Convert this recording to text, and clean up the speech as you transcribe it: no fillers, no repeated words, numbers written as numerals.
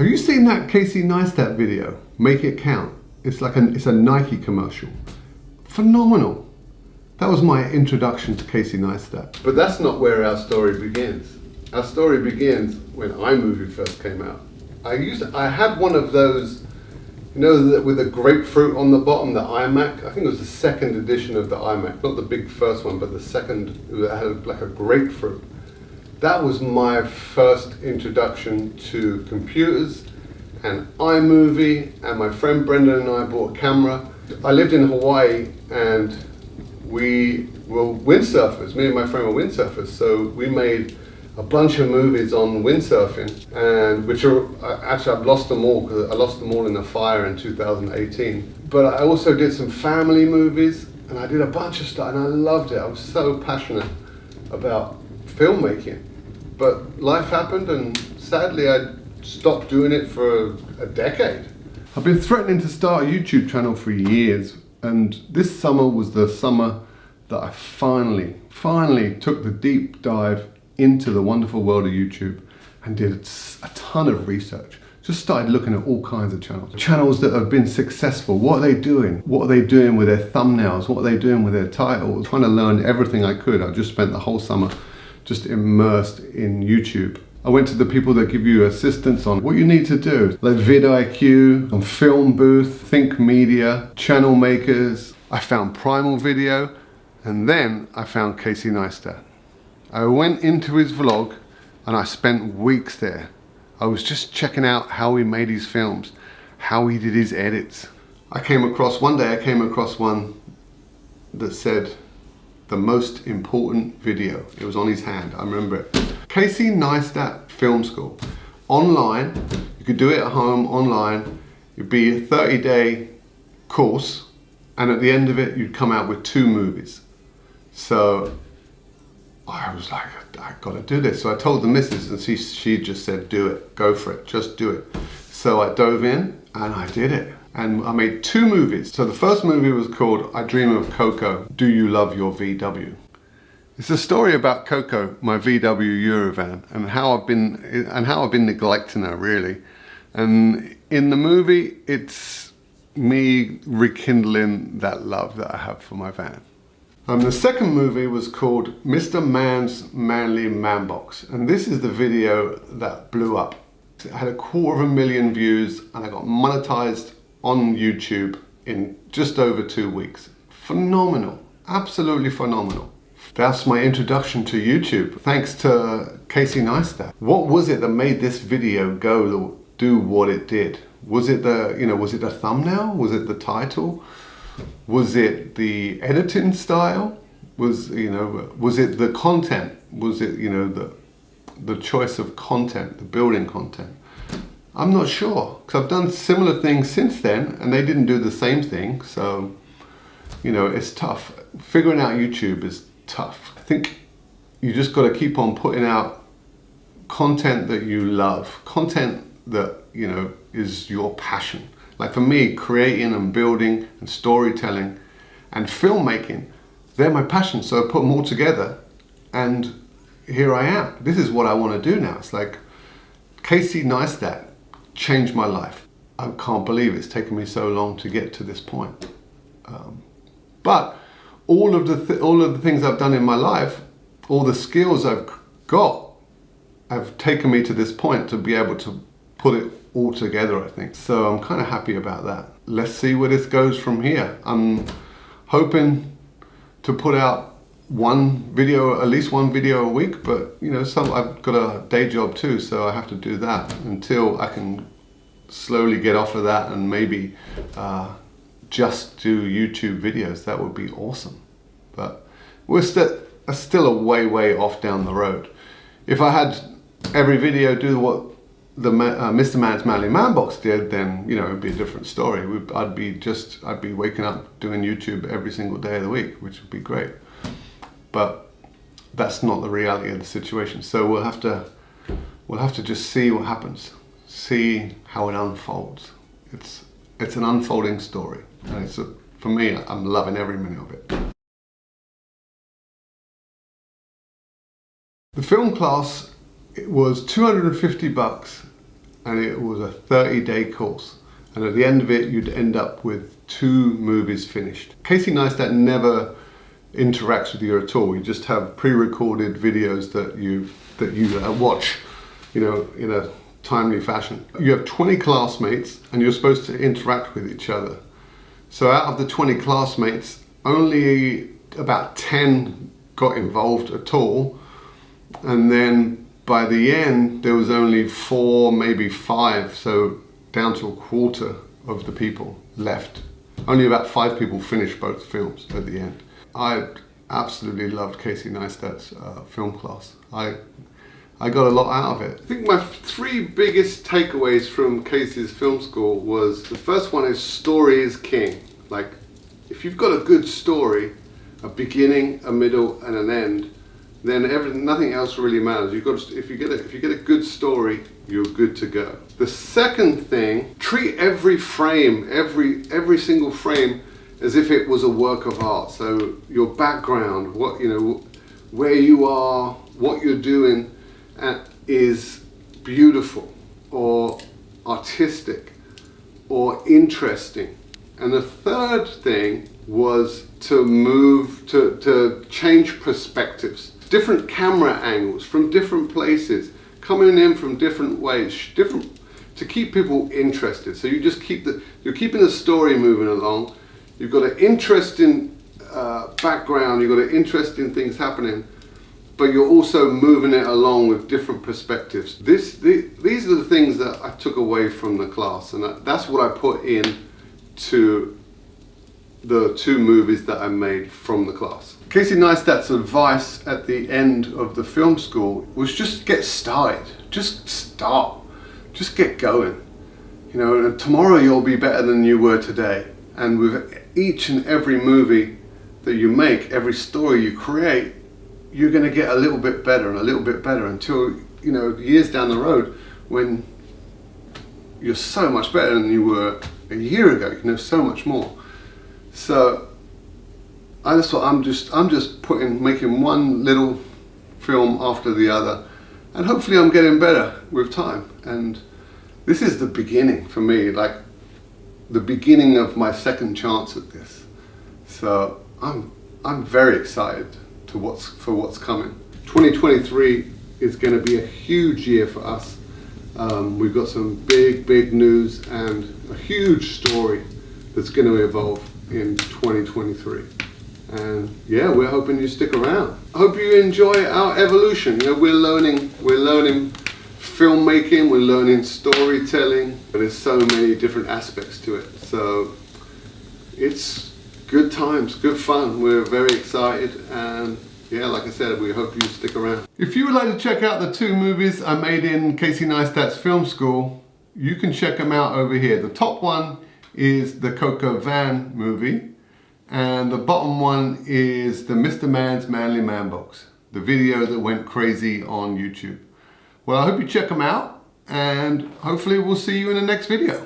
Have you seen that Casey Neistat video, Make It Count? It's a Nike commercial. Phenomenal. That was my introduction to Casey Neistat. But that's not where our story begins. Our story begins when iMovie first came out. I had one of those, you know, with the grapefruit on the bottom, the iMac. I think it was the second edition of the iMac, not the big first one, but the second that had like a grapefruit. That was my first introduction to computers and iMovie, and my friend Brendan and I bought a camera. I lived in Hawaii and we were windsurfers. Me and my friend were windsurfers, so we made a bunch of movies on windsurfing, and which are actually I've lost them all because I lost them all in a fire in 2018. But I also did some family movies, and I did a bunch of stuff, and I loved it. I was so passionate about filmmaking. But life happened, and sadly I stopped doing it for a decade. I've been threatening to start a YouTube channel for years, and this summer was the summer that I finally took the deep dive into the wonderful world of YouTube and did a ton of research. Just started looking at all kinds of channels. Channels that have been successful. What are they doing? What are they doing with their thumbnails? What are they doing with their titles? Trying to learn everything I could. I just spent the whole summer just immersed in YouTube. I went to the people that give you assistance on what you need to do, like vidIQ, on Film Booth, Think Media, Channel Makers. I found Primal Video, and then I found Casey Neistat. I went into his vlog and I spent weeks there. I was just checking out how he made his films, how he did his edits. One day I came across one that said, the most important video. It was on his hand, I remember it. Casey Neistat Film School. Online, you could do it at home, online. It'd be a 30-day course, and at the end of it, you'd come out with 2 movies. So I was like, I gotta do this. So I told the missus, and she just said, do it, go for it, just do it. So I dove in, and I did it. And I made 2 movies. So the first movie was called I Dream of Coco, Do You Love Your VW? It's a story about Coco, my VW Eurovan, and how I've been neglecting her, really. And in the movie, it's me rekindling that love that I have for my van. The second movie was called Mr. Man's Manly Man Box, and this is the video that blew up. It had 250,000 views, and I got monetized on YouTube in just over 2 weeks. Phenomenal, absolutely phenomenal. That's my introduction to YouTube, thanks to Casey Neistat. What was it that made this video do what it did? Was it was it the thumbnail? Was it the title? Was it the editing style? Was it the content? Was it, the choice of content, the building content? I'm not sure, because I've done similar things since then and they didn't do the same thing, so it's tough. Figuring out YouTube is tough. I think you just got to keep on putting out content that you love, content that is your passion. Like for me, creating and building and storytelling and filmmaking, they're my passion, so I put them all together and here I am. This is what I want to do now. It's like Casey Neistat changed my life. I can't believe it's taken me so long to get to this point. But all of the things I've done in my life, all the skills I've got, have taken me to this point to be able to put it all together, I think. So I'm kind of happy about that. Let's see where this goes from here. I'm hoping to put out at least one video a week, but I've got a day job too, so I have to do that until I can slowly get off of that and maybe just do YouTube videos. That would be awesome. But we're still a way off down the road. If I had every video do what the Mr. Man's Manly Man Box did, then it'd be a different story. I'd be waking up doing YouTube every single day of the week, which would be great. But that's not the reality of the situation. So we'll have to just see what happens, see how it unfolds. It's an unfolding story, and for me, I'm loving every minute of it. The film class was $250, and it was a 30-day course. And at the end of it, you'd end up with 2 movies finished. Casey Neistat never interacts with you at all. You just have pre-recorded videos that you watch, you know, in a timely fashion. You have 20 classmates, and you're supposed to interact with each other. So out of the 20 classmates, only about 10 got involved at all, and then by the end, there was only 4, maybe 5, so down to a quarter of the people left. Only about 5 people finished both films at the end. I absolutely loved Casey Neistat's film class. I got a lot out of it. I think my 3 biggest takeaways from Casey's film school was, the first one is story is king. Like, if you've got a good story, a beginning, a middle, and an end, then nothing else really matters. If you get a good story, you're good to go. The second thing, treat every frame, every single frame, as if it was a work of art. So your background, where you are, what you're doing, is beautiful, or artistic, or interesting. And the third thing was to change perspectives. Different camera angles from different places, coming in from different ways, to keep people interested. So you're keeping the story moving along. You've got an interesting background, you've got interesting things happening, but you're also moving it along with different perspectives. These are the things that I took away from the class, and that's what I put in to the 2 movies that I made from the class. Casey Neistat's advice at the end of the film school was just get started. Just start. Just get going. You know, and tomorrow you'll be better than you were today. And with each and every movie that you make, every story you create, you're going to get a little bit better and a little bit better until, you know, years down the road, when you're so much better than you were a year ago. You know so much more. So that's what I'm just making one little film after the other, and hopefully I'm getting better with time. And this is the beginning for me, like the beginning of my second chance at this. So I'm very excited for what's coming. 2023 is going to be a huge year for us. We've got some big news and a huge story that's going to evolve in 2023. And yeah, we're hoping you stick around. I hope you enjoy our evolution. You know, we're learning filmmaking, we're learning storytelling, but there's so many different aspects to it. So it's good times, good fun. We're very excited, and yeah, like I said, we hope you stick around. If you would like to check out the 2 movies I made in Casey Neistat's film school, you can check them out over here. The top one is the Coco Van movie, and the bottom one is the Mr. Man's Manly Man Box, the video that went crazy on YouTube. Well, I hope you check them out, and hopefully we'll see you in the next video.